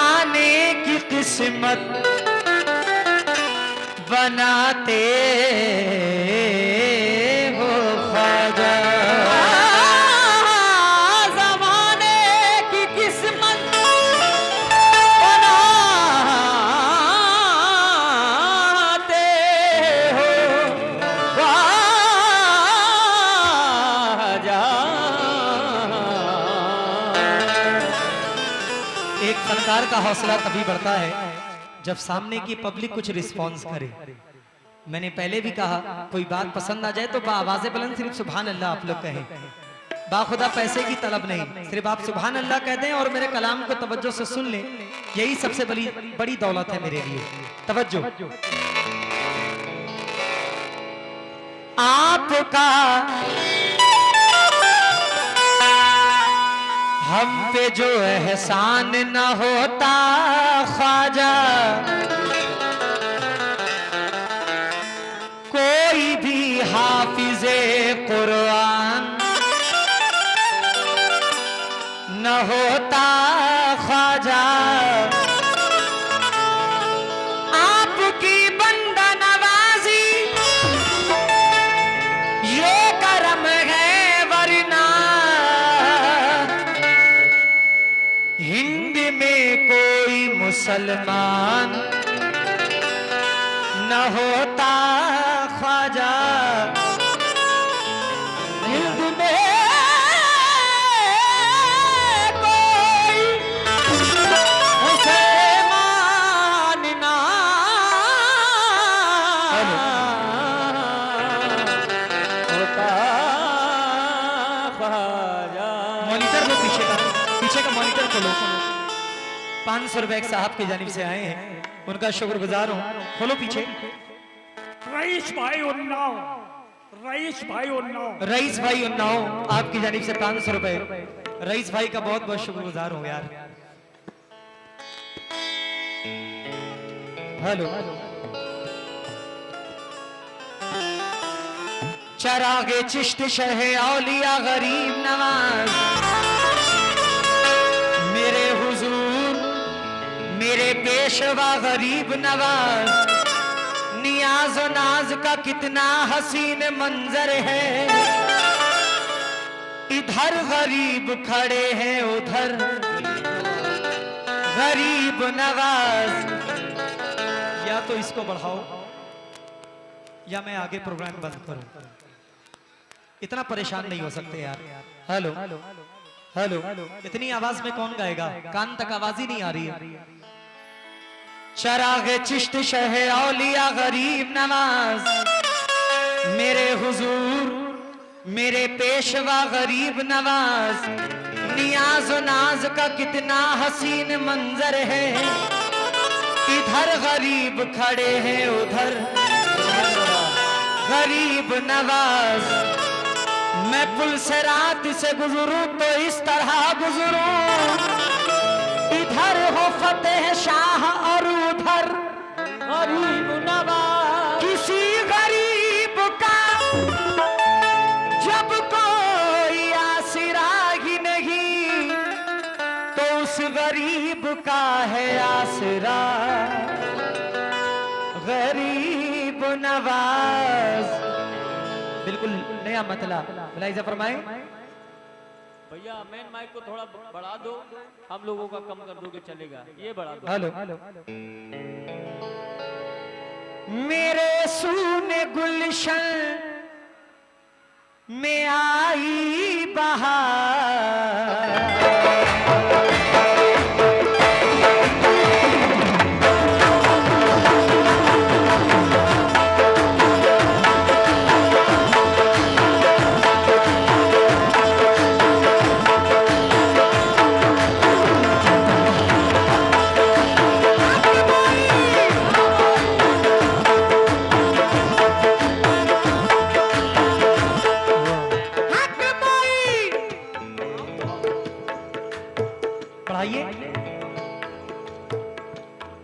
जमाने की किस्मत बनाते हो ख्वाजा। जमाने की किस्मत बनाते हो ख्वाजा। एक फनकार का हौसला तभी बढ़ता है जब सामने की पब्लिक कुछ रिस्पॉन्स करे। मैंने पहले भी कहा, कोई बात पसंद आ जाए तो आवाज़े बुलंद सिर्फ सुभान अल्लाह आप लोग कहें, बाखुदा पैसे की तलब नहीं, सिर्फ आप सुभान अल्लाह कह दें और मेरे कलाम को तवज्जो से सुन लें, यही सबसे बड़ी दौलत है मेरे लिए। तवज्जो। आपका हम पे जो एहसान न होता ख्वाजा, कोई भी हाफिज़े कुरान न होता ख्वाजा। आपकी बंदा नवाजी ये करम है, वरना हिंद में कोई मुसलमान न होता ख्वाजा। हिंद में कोई मुसलमान ना होता ख्वाजा। मॉनिटर लो, पीछे का मॉनिटर खोलो। 500 रुपए एक साहब की जानिब से आए हैं, उनका शुक्रगुजार हूँ। खोलो पीछे। रईस भाई उन्नाव, रईस भाई उन्नाव, रईस भाई उन्नाव आपकी जानिब से 500 रुपए। रईस भाई का बहुत बहुत शुक्रगुजार हूँ यार। हेलो। चरागे चिश्त शहे औलिया गरीब नवाज, मेरे हुजूर मेरे पेशवा गरीब नवाज, नियाज और नाज का कितना हसीन मंजर है, इधर गरीब खड़े हैं उधर गरीब नवाज। या तो इसको बढ़ाओ या मैं आगे प्रोग्राम बंद करूं। इतना परेशान नहीं हो सकते यार। हेलो हेलो, इतनी आवाज में कौन गाएगा, कान तक आवाज ही नहीं आ रही है। चरागे चिश्त शहे औलिया गरीब नवाज, मेरे हुजूर मेरे पेशवा गरीब नवाज, नियाज नाज का कितना हसीन मंजर है, इधर गरीब खड़े हैं उधर गरीब नवाज। मैं पुल से रात से गुजरूं तो इस तरह गुजरूं, इधर हो फतेह शाह और उधर गरीब नवाज। किसी गरीब का जब कोई आसरा ही नहीं, तो उस गरीब का है आसरा गरीब नवाज। बिल्कुल नया मतलब मुलाहिजा फरमाए। भैया मेन माइक को थोड़ा बढ़ा दो, हम लोगों का कम कर दोगे चलेगा, ये बढ़ा दो। हेलो। मेरे सूने गुलशन में आई बहार,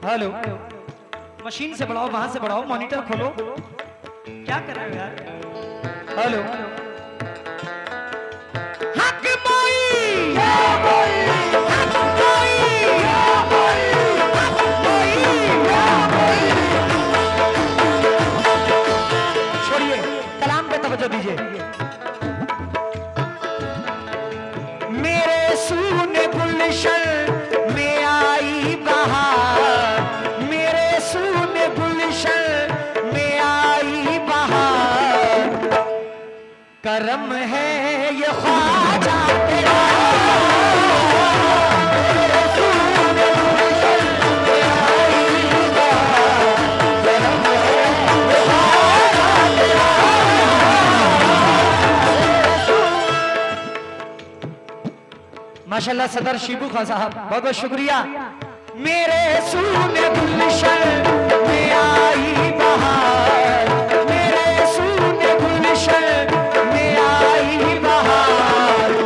हेलो। मशीन से बढ़ाओ, वहां से बढ़ाओ, मॉनिटर खोलो। क्या कर रहे हो यार। हेलो। हक बोई, हक बोई, हक बोई। करम है ये ख्वाजा तेरा। माशाल्लाह सदर शिबू खान साहब बहुत बहुत शुक्रिया। मेरे सूने गुलशन में आई बहार, मेरे सूने गुलशन में आई बहार,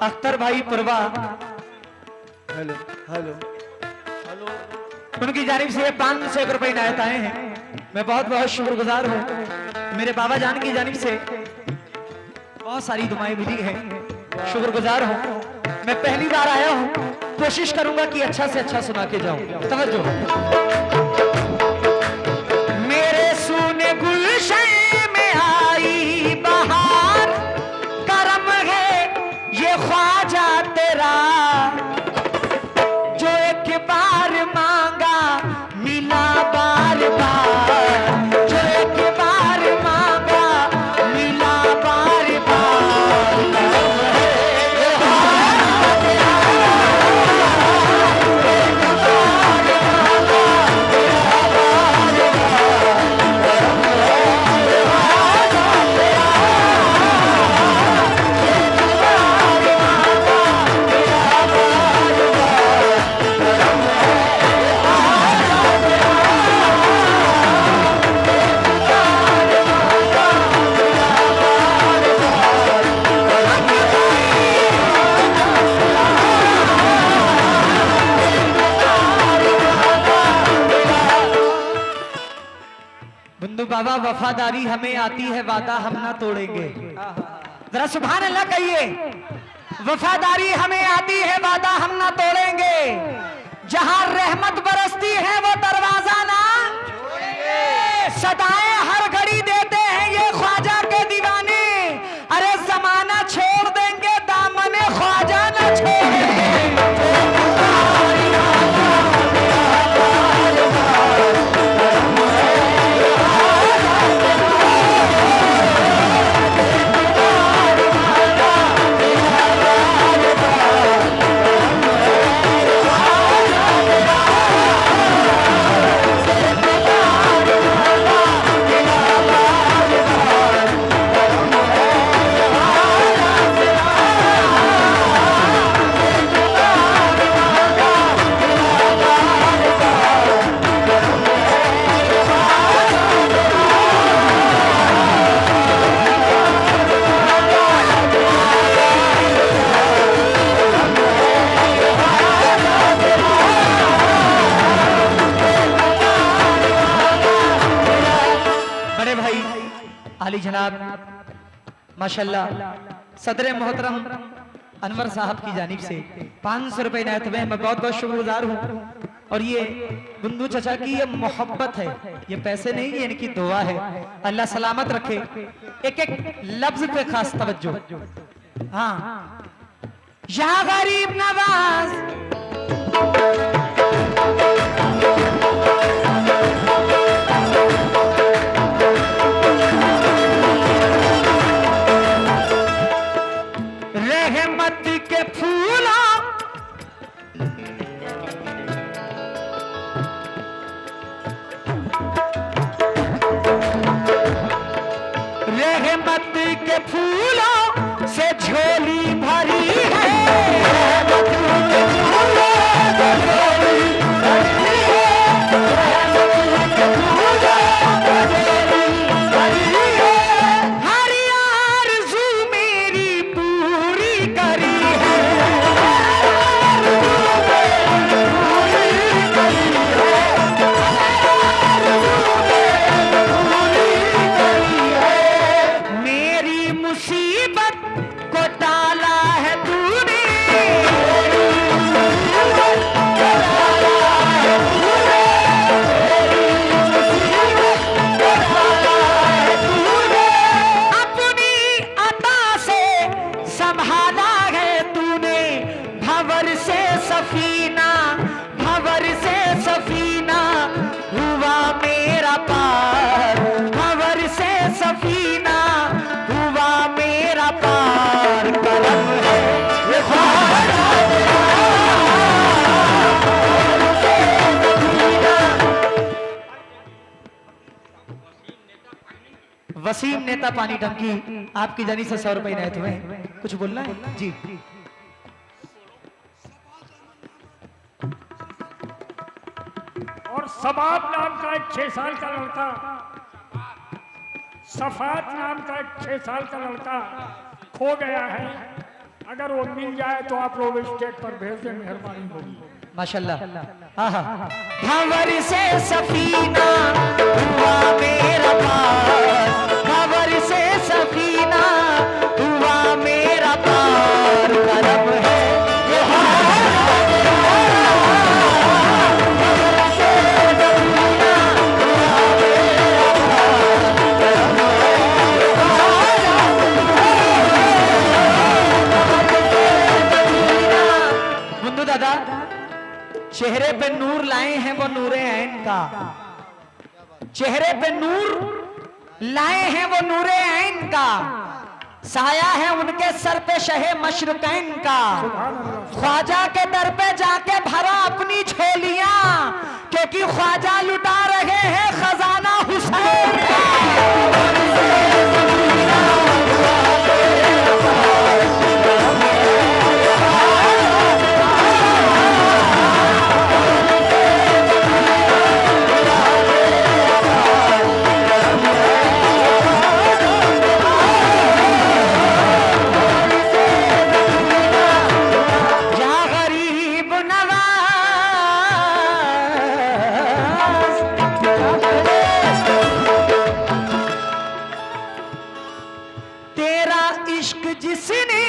अख्तर भाई पुरवा हेलो हेलो हेलो, उनकी जानिब से 500 रुपए इनायत आए हैं। मैं बहुत बहुत शुक्रगुजार हूँ। मेरे बाबा जान की जानिब से बहुत सारी दुआएं मिली हैं, शुक्रगुजार हूँ। मैं पहली बार आया हूँ, कोशिश करूंगा कि अच्छा से अच्छा सुना के जाऊं। तवज्जो। मेरे सूने गुलशन में आई बहार, करम है ये ख्वाजा तेरा, जो एक बार मांगा मिला बार बार, जो एक बार मांगा मिला बार बार। बुंदू बाबा वफादारी हमें आती है, वादा हम ना तोड़ेंगे। जरा सुभान अल्लाह कहिए। वफादारी हमें आती है, वादा हम ना तोड़ेंगे। जहां रहमत बरसती है वो दरवाजा ना छोड़ेंगे। सदाएं हर घड़ी देते हैं ये ख्वाजा के दीवाने। अरे जमाना छोड़ देंगे, दामने ख्वाजा ना छोड़ेंगे। आली जनाब माशाल्लाह सदर मोहतरम अनवर साहब की जानिब से 500 रुपए इनायत हुए। मैं बहुत बहुत शुक्रगुजार हूँ। और ये बुंदू चचा की ये मोहब्बत है, ये पैसे नहीं, ये इनकी दुआ है। अल्लाह सलामत रखे। एक एक लफ्ज पे खास तवज्जो। हाँ, या गरीब नवाज रहमत के फूला रहमत के फूलों से झोली भरी है। सफीना, भंवर से सफीना हुआ मेरा पार, भंवर से सफीना हुआ मेरा पार। करम है ये ख्वाजा वसीम नेता पानी टंकी आपकी जानी से 100 रुपए इनायत हुए। कुछ बोलना है जी? और सबाब नाम का एक 6 साल का लड़का, सफात नाम का एक 6 साल का लड़का खो गया है। अगर वो मिल जाए तो आप लोग स्टेट पर भेज दें, मेहरबानी होगी। माशाल्लाह। भंवर से सफीना हुआ मेरा पार, भंवर से सफीना हुआ मेरा पार। करम है ये मुंदू दादा चेहरे पे नूर लाए हैं वो नूरे ऐन का, चेहरे पे नूर लाए हैं वो नूरे ऐन का, साया है उनके सर पे शहे मशरकैन का। ख्वाजा के दर पे जाके भरा अपनी झोलियां, क्योंकि ख्वाजा लुटा रहे हैं खजाना हुसैन का। तेरा इश्क जिसने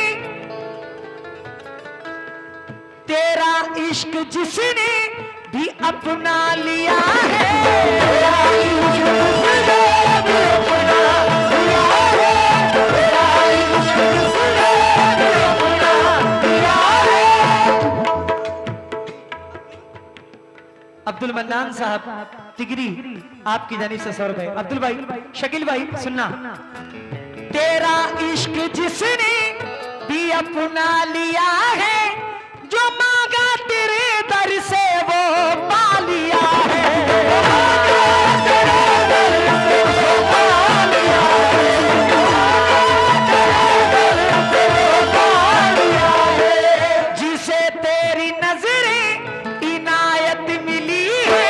भी अपना लिया है, तेरा इश्क जिसने भी अपना लिया है, तेरा इश्क जिसने भी अपना लिया है। अब्दुल मन्नान साहब तिगरी आपकी जानिब से 100 रुपए। अब्दुल भाई, शकील भाई सुनना। तेरा इश्क जिसने भी अपना लिया है, जो मांगा तेरे दर से वो पा लिया है, तेरे दर से वो पा लिया है, जिसे तेरी नजरें इनायत मिली है,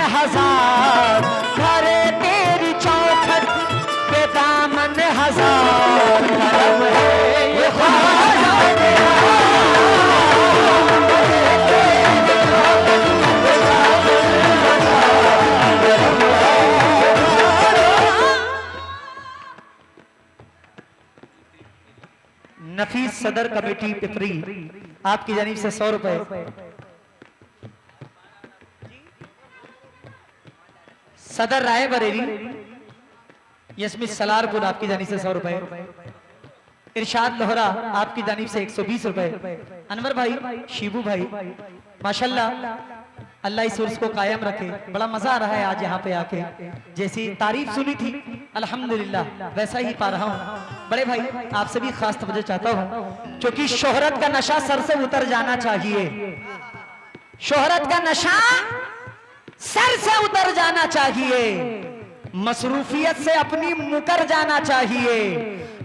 हजार भरे तेरी चौखट पे दामन हजार। करम है ये ख्वाजा नफीस सदर कमेटी पिपरी आपकी जानिब से 100 रुपए। सदर राय बरेली यस्मित सलारपुर आपकी जानिब से 100 रुपए। इरशाद लोहरा आपकी जानिब से 120 रुपए। अनवर भाई, शिबू भाई, माशाल्लाह अल्लाह इस उर्स को कायम रखे। बड़ा मजा आ रहा है आज यहाँ पे आके, जैसी तारीफ सुनी थी अल्हम्दुलिल्लाह वैसा ही पा रहा हूँ। बड़े भाई आपसे भी खास तवज्जो चाहता हूँ, क्योंकि शोहरत का नशा सर से उतर जाना चाहिए, शोहरत का नशा सर से उतर जाना चाहिए, मसरूफियत से अपनी मुकर जाना चाहिए।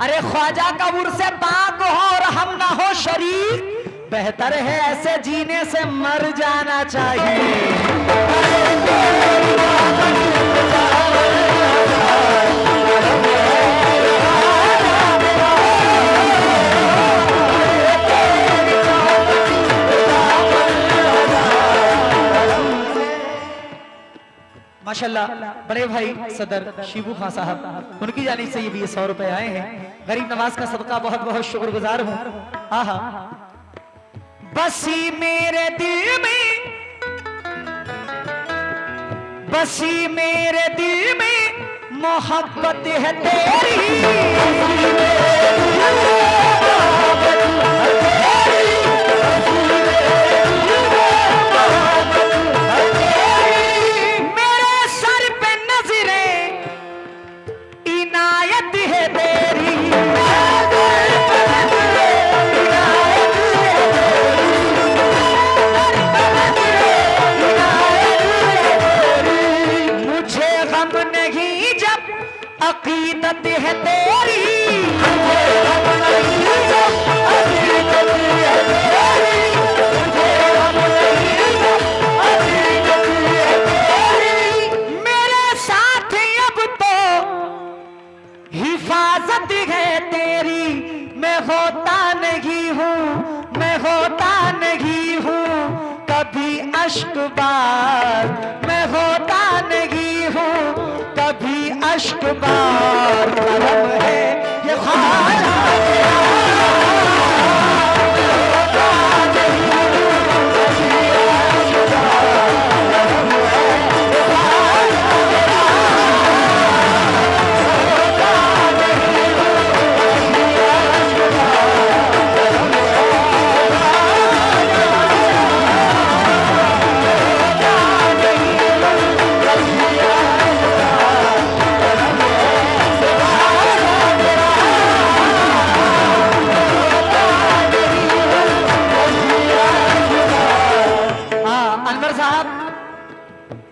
अरे ख्वाजा का उर्स पाक हो और हम ना हो शरीक, बेहतर है ऐसे जीने से मर जाना चाहिए। माशाल्लाह बड़े भाई सदर शिबू खां साहब, उनकी जानिब से ये भी 100 रुपए आए हैं। गरीब नवाज का सदका बहुत बहुत शुक्रगुजार हूँ। आहा, बसी मेरे दिल में, बसी मेरे दिल में मोहब्बत है तेरी, अकीदत है तेरी, मेरे साथ अब तो हिफाजत है तेरी। मैं होता नहीं हूँ, मैं होता नहीं हूँ कभी अश्क बार, मैं होता नहीं हूँ कभी अश्क बार। करम है ये खाया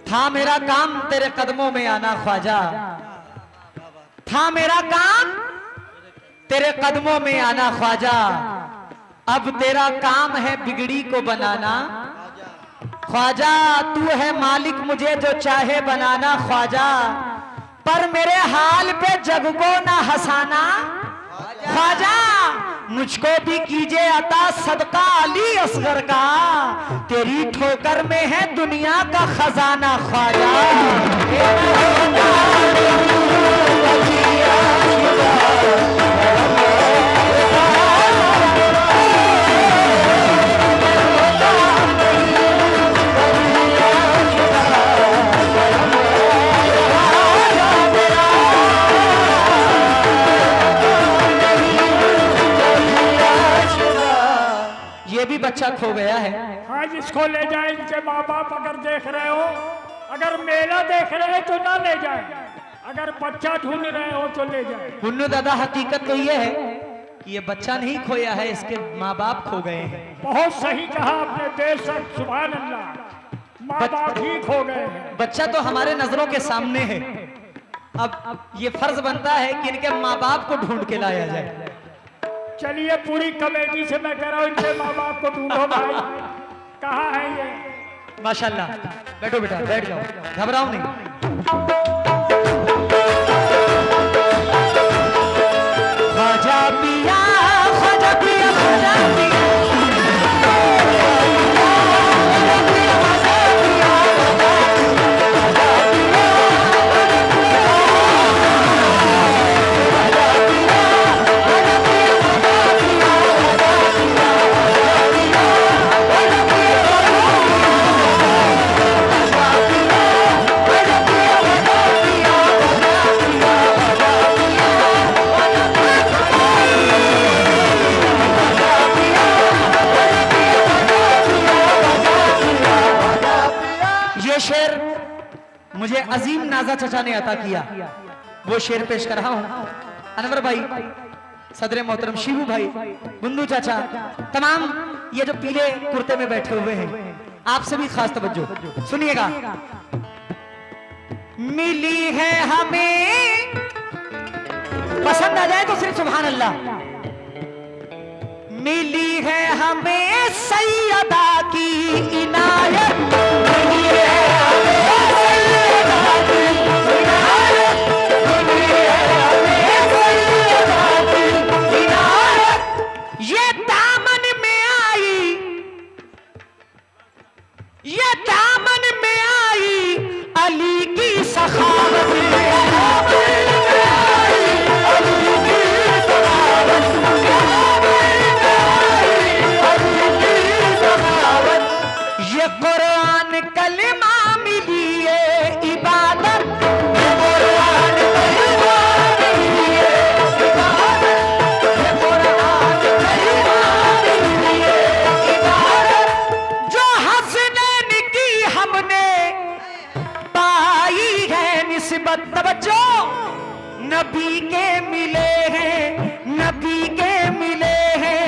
था मेरा काम तेरे कदमों में आना ख्वाजा, था मेरा काम तेरे कदमों में आना ख्वाजा। अब तेरा काम है बिगड़ी को बनाना ख्वाजा, तू है मालिक मुझे जो चाहे बनाना ख्वाजा। पर मेरे हाल पे जग को ना हंसाना ख्वाजा, मुझको भी कीजिए अता सदका अली असगर का। तेरी ठोकर में है दुनिया का खजाना ख्वाजा। ये भी बच्चा खो गया है। आज इसको ले जाए, इनके माँ बाप अगर देख रहे हो, अगर मेला देख रहे हैं तो ना ले जाए, अगर बच्चा ढूंढ रहे हो तो ले जाए। पुन्नू दादा, हकीकत तो ये है कि ये बच्चा नहीं खोया है, इसके माँ बाप खो गए हैं। बहुत सही कहा आपने, बेशक सुभान अल्लाह, माँ बाप ही खो गए हैं। बच्चा तो हमारे नजरों के सामने है, अब ये फर्ज बनता है कि इनके माँ बाप को ढूंढ के लाया जाए। चलिए पूरी कमेटी से मैं कह रहा हूँ इनके माँ बाप को ढूंढो भाई, कहाँ है ये? माशाल्लाह, बैठो बेटा, बैठ जाओ, घबराओ नहीं। ख्वाजा पिया, ख्वाजा पिया, ख्वाजा पिया, शेर मुझे अजीम नाजा चचा ने अता किया, वो शेर पेश कर रहा हूं। अनवर भाई, सदर मोहतरम शिबू भाई, बुंदू चाचा, तमाम ये जो पीले कुर्ते में बैठे हुए हैं, आपसे भी खास तवज्जो सुनिएगा। मिली है हमें, पसंद आ जाए तो सिर्फ सुभान अल्लाह। मिली है हमें सैयदा की इनायत, मिली है हमें सैयदा की इनायत, मिली है हमें सैयदा की इनायत। ये दामन में आई, ये दामन में आई अली की निस्बत तवज्जो नबी के मिले हैं, नबी के मिले हैं,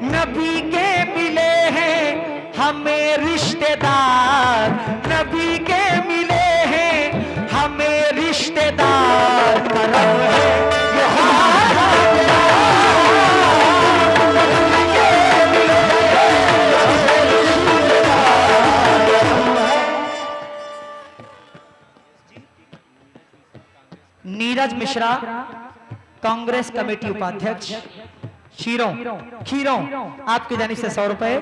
नबी के मिले हैं हमें रिश्तेदार, नबी के मिले हैं हमें रिश्तेदार। करम है नीरज मिश्रा, कांग्रेस कमेटी उपाध्यक्ष, खीरों आपकी जानिब से 100 रुपए।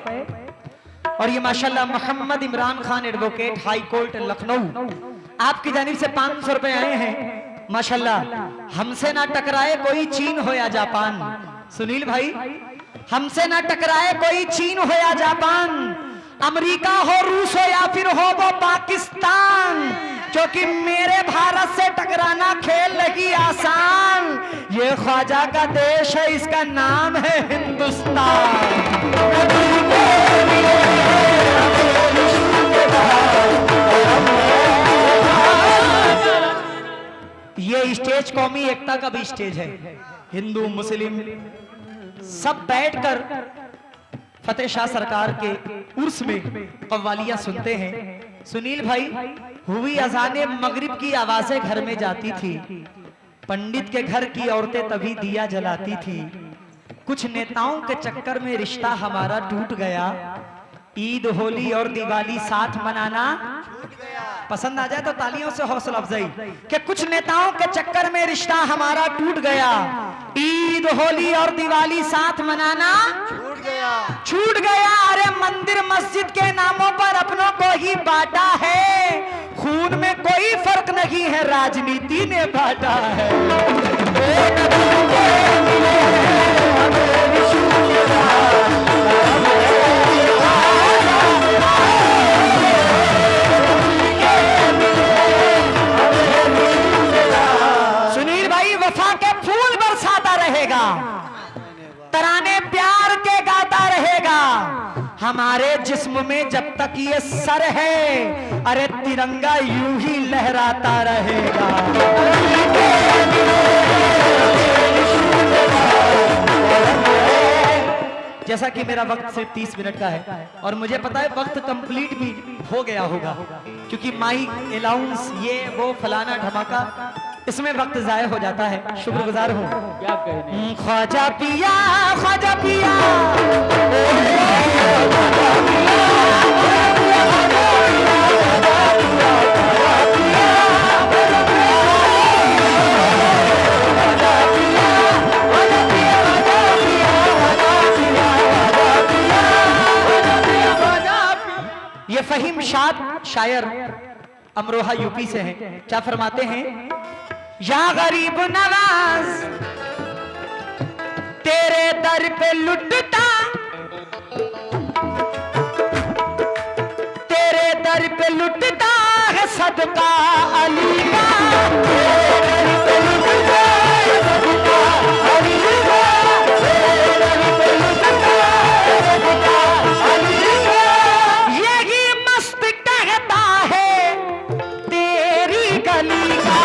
और ये माशाल्लाह Mohammad Imran Khan advocate, high court Lucknow, आपकी जानिब से 500 रुपए आए हैं। माशाल्लाह हमसे ना टकराए कोई चीन हो या जापान। सुनील भाई, हमसे ना टकराए कोई चीन हो या जापान, अमेरिका हो, रूस हो या फिर हो वो पाकिस्तान, क्योंकि मेरे भारत से टकराना खेल नहीं आसान। ये ख्वाजा का देश है, इसका नाम है हिंदुस्तान। ये स्टेज कौमी एकता का भी स्टेज है। हिंदू मुस्लिम सब बैठकर फतेह शाह सरकार के उर्स में कव्वालियां सुनते हैं। सुनील भाई, हुई अजाने मगरिब की आवाजें घर में जाती थी, पंडित के घर की औरतें तभी दिया जलाती थी। कुछ नेताओं के चक्कर में रिश्ता हमारा टूट गया, ईद होली और दिवाली साथ मनाना पसंद आ जाए तो तालियों से हौसला अफजाई। कि कुछ नेताओं के चक्कर में रिश्ता हमारा टूट गया, ईद होली और दिवाली साथ मनाना छूट गया। अरे मंदिर मस्जिद के नामों पर अपनों को ही बांटा है, खून में कोई फर्क नहीं है, राजनीति ने बांटा है। सुनील भाई वफा के फूल बरसाता रहेगा, तराने प्यार के गाता रहेगा, हमारे जिस्म में जब तक ये सर है, अरे तिरंगा यूं ही लहराता रहेगा। जैसा कि मेरा वक्त सिर्फ 30 मिनट का है और मुझे पता है वक्त कंप्लीट भी हो गया होगा, क्योंकि माइक अलाउंस ये वो फलाना धमाका, इसमें वक्त जाया हो जाता है। शुक्रगुजार हूँ। क्या कहने, ख्वाजा पिया, ख्वाजा पिया, ये फहीम शाद शायर अमरोहा यूपी से हैं। क्या फरमाते हैं? या गरीब नवाज तेरे दर पे लुटता, तेरे दर पे लुटता है सदका अली का, तेरे दर पे लुटता है सदका अली का, तेरे दर पे लुटता है सदका अली का। यही मस्त कहता है तेरी गली का,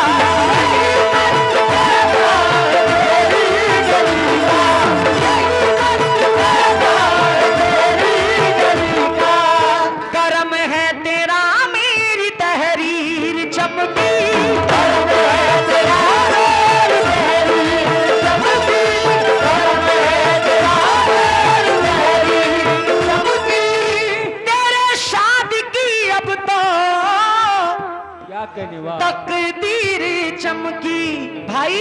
तकदीर चमकी। भाई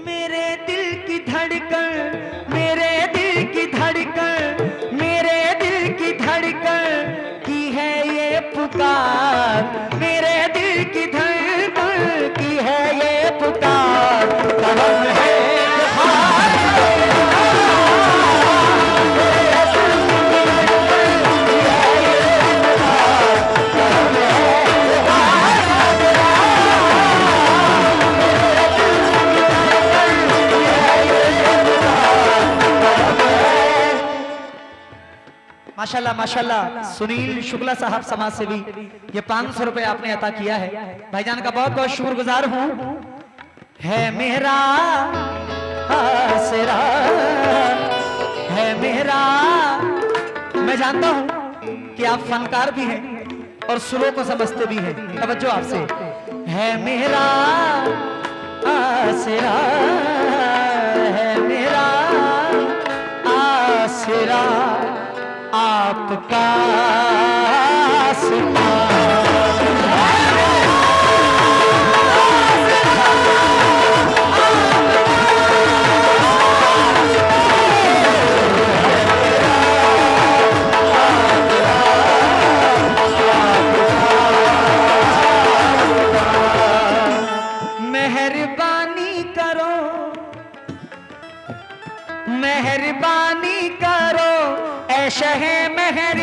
मेरे दिल की धड़कन, मेरे दिल की धड़कन, मेरे दिल की धड़कन की है ये पुकार, मेरे दिल की धड़कन की है ये पुकार। कलम है माशाल्लाह माशाल्लाह। सुनील शुक्ला साहब समाज सेवी, ये 500 रुपए आपने अता किया है। भाईजान का बहुत बहुत शुक्रगुजार हूँ। है मेरा आसरा, है मेरा। मैं जानता हूँ कि आप फनकार भी हैं और सुरों को समझते भी हैं। तवज्जो आपसे। है मेरा आसरा, है मेरा आसरा, आपका आसरा। मेहरबानी करो, मेहरबानी करो ऐ शहे मेहर